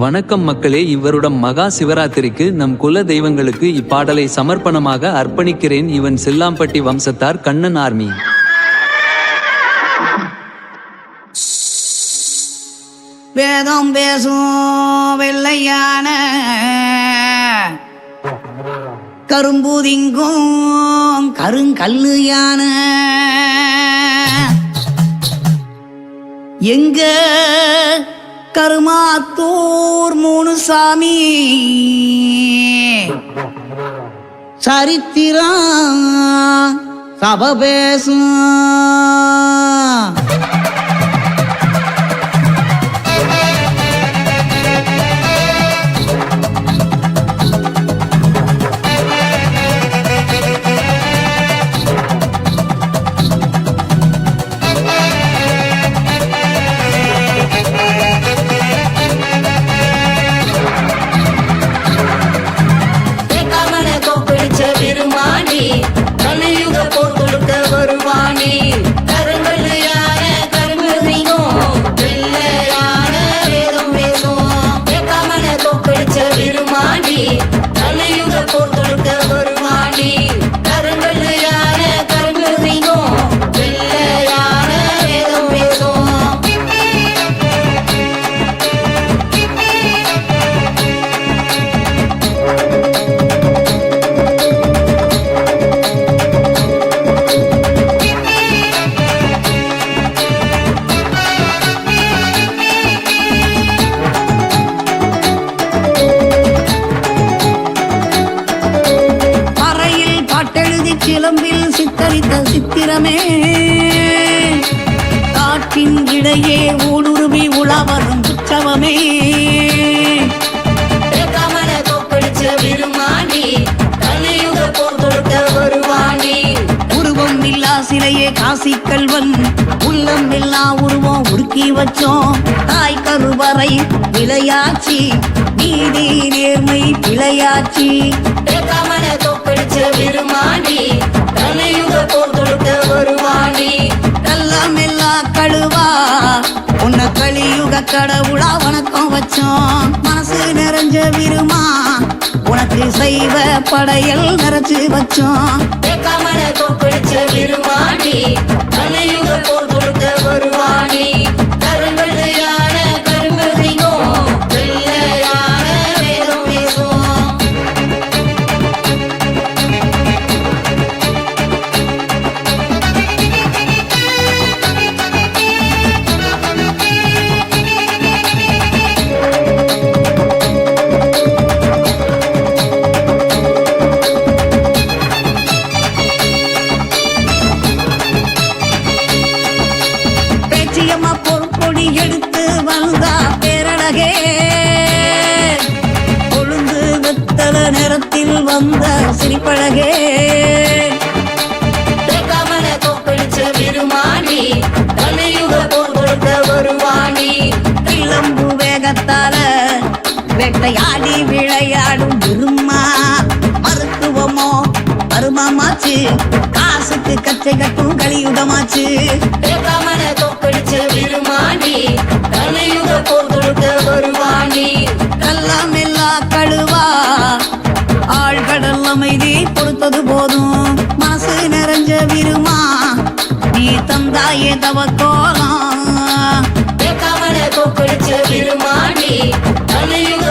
வணக்கம் மக்களே, இவ்வருடம் மகா சிவராத்திரிக்கு நம் குல தெய்வங்களுக்கு இப்பாடலை சமர்ப்பணமாக அர்ப்பணிக்கிறேன். இவன் சில்லாம்பட்டி வம்சத்தார் கண்ணன் ஆர்மி. வேதம் பேசும் வெள்ளையான கரும்பூதிங்கும் கருங்கல்லு யான எங்க கருமாத்தூர் மூணு சாமி சரித்திரம் சப பேசும். சிலம்பில் சித்தரித்த சித்திரமே காற்றின் இடையே ஊடுருவி உலாவரும் உற்சவமே. உருவம் இல்லா சிலையே காசி கல்வன் உள்ளம் இல்லா உருவம் உருக்கி வச்சோம். தாய் கருவறை விளையாச்சி நீதி நேர்மை பிழையாச்சி. உன்னை கலியுக கடவுளா வணக்கம் வச்சோம். மனசு நிறைஞ்ச விருமா உனக்கு செய்வ படையல் நிறைச்சு வச்சோம். விருமாடி கலியுக போர் கொடுத்த வருவாணி கருங்கல்லையான கருங்கல்லிங்கோ வெள்ளையான வேதம் பேசும். பொறுப்பொடி எடுத்து வந்தா பேரழகே கொழுந்து வெத்தல நிறத்தில் வந்த சிரிப்பழகே. விருமாணி கலியுக போர் கொடுத்த வருவாணி இளம்பு வேகத்தால வேட்டையாடி விளையாடும் விருமா. மருத்துவமோ மருமமாச்சு காசுக்கு கச்சை கட்டும் கலியுகமாச்சு. விருமாணி கலியுக போர் கொடுத்த வருவாணி கல்லாமெல்லா கழுவா ஆழ்கடல் அமைதி கொடுத்தது போதும். மனசு நிறைஞ்ச விருமா நீ தந்தாயே தவக்கோலம். விருமாணி கலியுக